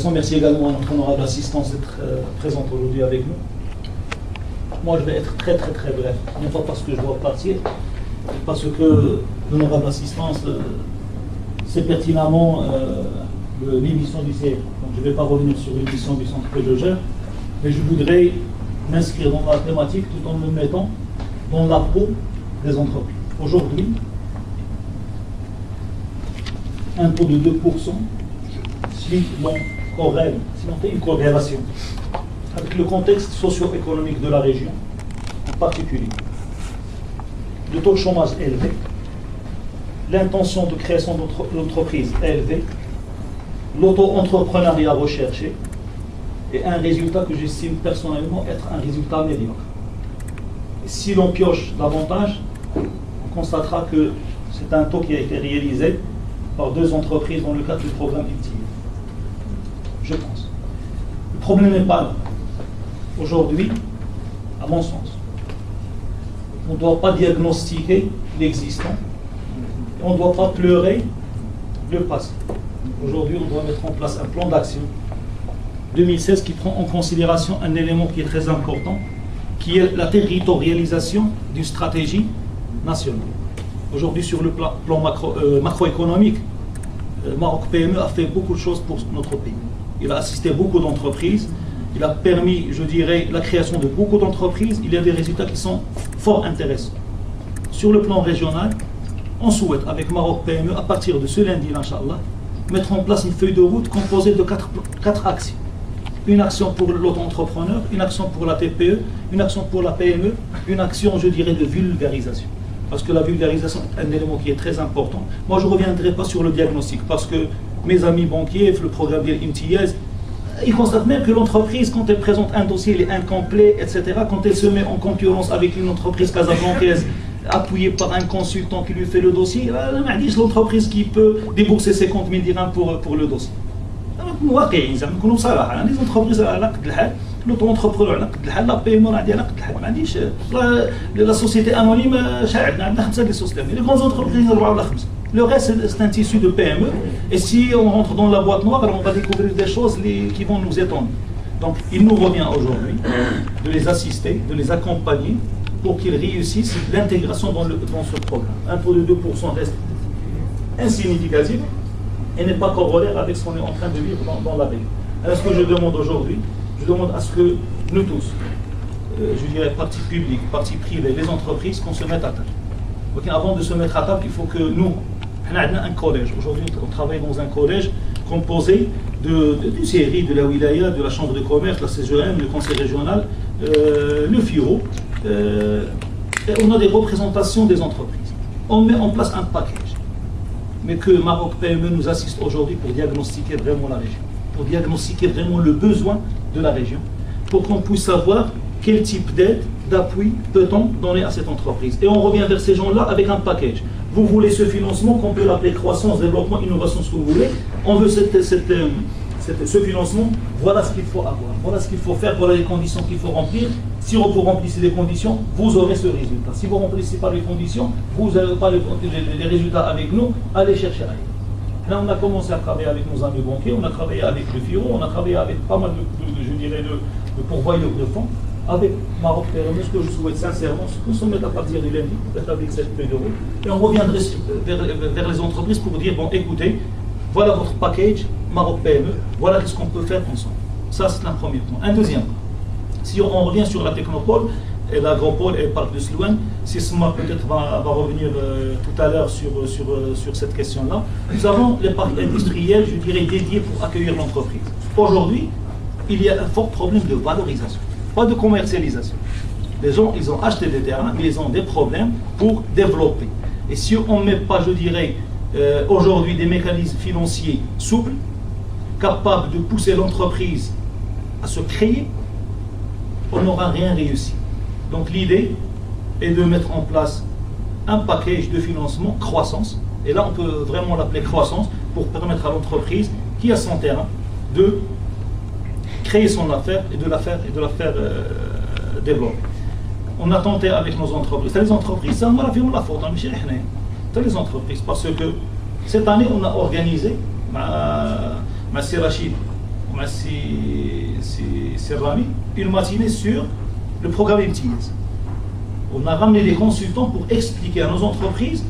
présentation. Merci également à notre honorable assistance d'être présente aujourd'hui avec nous. Moi, je vais être très bref, non pas parce que je dois partir, mais parce que l'honorable assistance, c'est pertinemment l'émission du CF. Donc, je ne vais pas revenir sur l'émission du centre que je gère, mais je voudrais m'inscrire dans la thématique tout en me mettant dans la peau des entreprises. Aujourd'hui, un taux de 2%, si l'on fait une corrélation avec le contexte socio-économique de la région, en particulier, le taux de chômage est élevé, l'intention de création d'entreprise est élevée, l'auto-entrepreneuriat recherché, et un résultat que j'estime personnellement être un résultat médiocre. Et si l'on pioche davantage, on constatera que c'est un taux qui a été réalisé par 2 entreprises dans le cadre du programme IPTIE. Je pense. Le problème n'est pas là. Aujourd'hui, à mon sens, on ne doit pas diagnostiquer l'existant, on ne doit pas pleurer le passé. Aujourd'hui, on doit mettre en place un plan d'action 2016 qui prend en considération un élément qui est très important, qui est la territorialisation d'une stratégie nationale. Aujourd'hui, sur le plan macroéconomique, Maroc PME a fait beaucoup de choses pour notre pays. Il a assisté beaucoup d'entreprises, il a permis, je dirais, la création de beaucoup d'entreprises. Il y a des résultats qui sont fort intéressants. Sur le plan régional, on souhaite, avec Maroc PME, à partir de ce lundi, Inch'Allah, mettre en place une feuille de route composée de 4 actions. Une action pour l'auto-entrepreneur, une action pour la TPE, une action pour la PME, une action, je dirais, de vulgarisation. Parce que la vulgarisation est un élément qui est très important. Moi, je ne reviendrai pas sur le diagnostic, parce que mes amis banquiers, le programme d'Imtiaz, ils constatent même que l'entreprise, quand elle présente un dossier, il est incomplet, etc., quand elle se met en concurrence avec une entreprise casablancaise, appuyée par un consultant qui lui fait le dossier, l'entreprise qui peut débourser 50 000 dirhams pour le dossier. Les entreprises à l'aqd l'hal, l'auto-entrepreneur à l'aqd l'hal, la PME à l'aqd l'hal, la société anonyme, les grandes entreprises, le reste c'est un tissu de PME, et si on rentre dans la boîte noire, alors on va découvrir des choses qui vont nous étendre. Donc il nous revient aujourd'hui de les assister, de les accompagner pour qu'ils réussissent l'intégration dans ce programme. Un taux de 2% reste insignificatif et n'est pas corollaire avec ce qu'on est en train de vivre dans la région. Alors ce que je demande aujourd'hui, je demande à ce que nous tous, je dirais partis publics, partis privés, les entreprises, qu'on se mette à table. Donc, avant de se mettre à table, il faut que nous, on a un collège. Aujourd'hui, on travaille dans un collège composé d'une série de la wilaya, de la chambre de commerce, la CGM, le conseil régional, le FIRO, et on a des représentations des entreprises. On met en place un package. Mais que Maroc PME nous assiste aujourd'hui pour diagnostiquer vraiment la région, pour diagnostiquer vraiment le besoin de la région, pour qu'on puisse savoir quel type d'aide, d'appui peut-on donner à cette entreprise. Et on revient vers ces gens-là avec un package. Vous voulez ce financement qu'on peut l'appeler croissance, développement, innovation, ce que vous voulez. On veut ce financement, voilà ce qu'il faut avoir, voilà ce qu'il faut faire, voilà les conditions qu'il faut remplir. Si vous remplissez les conditions, vous aurez ce résultat. Si vous ne remplissez pas les conditions, vous n'avez pas les résultats avec nous, allez chercher ailleurs. Là, on a commencé à travailler avec nos amis banquiers, on a travaillé avec le FIRO, on a travaillé avec pas mal de pourvoyeurs de fonds. Avec Maroc PME, ce que je souhaite sincèrement, c'est qu'on se mette à partir du lundi, d'établir cette feuille de route, et on reviendrait vers les entreprises pour dire, bon, écoutez, voilà votre package Maroc PME, voilà ce qu'on peut faire ensemble. Ça, c'est un premier point. Un deuxième point. Si on revient sur la technopole et l'agropole et le parc de Slouane, Sisma peut-être va revenir tout à l'heure sur cette question-là. Nous avons les parcs industriels, je dirais, dédiés pour accueillir l'entreprise. Aujourd'hui, il y a un fort problème de valorisation, pas de commercialisation. Les gens, ils ont acheté des terrains, mais ils ont des problèmes pour développer. Et si on ne met pas, je dirais, aujourd'hui des mécanismes financiers souples, capables de pousser l'entreprise à se créer, on n'aura rien réussi. Donc l'idée est de mettre en place un package de financement croissance, et là on peut vraiment l'appeler croissance, pour permettre à l'entreprise qui a son terrain de créer son affaire et de la faire développer. On a tenté avec nos entreprises. Les entreprises, ça, on a fait la faute, les entreprises, parce que cette année on a organisé, ma Rachid, c'est Rami, une matinée sur le programme MTS. On a ramené des consultants pour expliquer à nos entreprises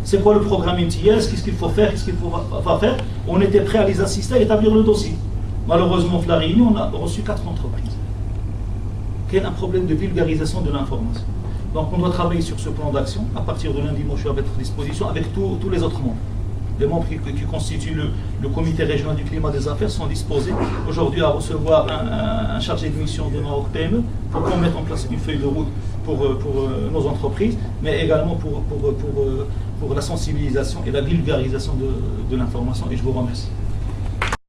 c'est quoi le programme MTS, qu'est-ce qu'il faut faire, qu'est-ce qu'il faut pas faire. On était prêt à les assister à établir le dossier. Malheureusement, à La Réunion, on a reçu 4 entreprises. Quel un problème de vulgarisation de l'information. Donc on doit travailler sur ce plan d'action. À partir de lundi, moi je suis à votre disposition avec tous les autres membres. Les membres qui constituent le comité régional du climat des affaires sont disposés aujourd'hui à recevoir un chargé de mission de Maroc PME pour qu'on mette en place une feuille de route pour nos entreprises, mais également pour la sensibilisation et la vulgarisation de l'information. Et je vous remercie.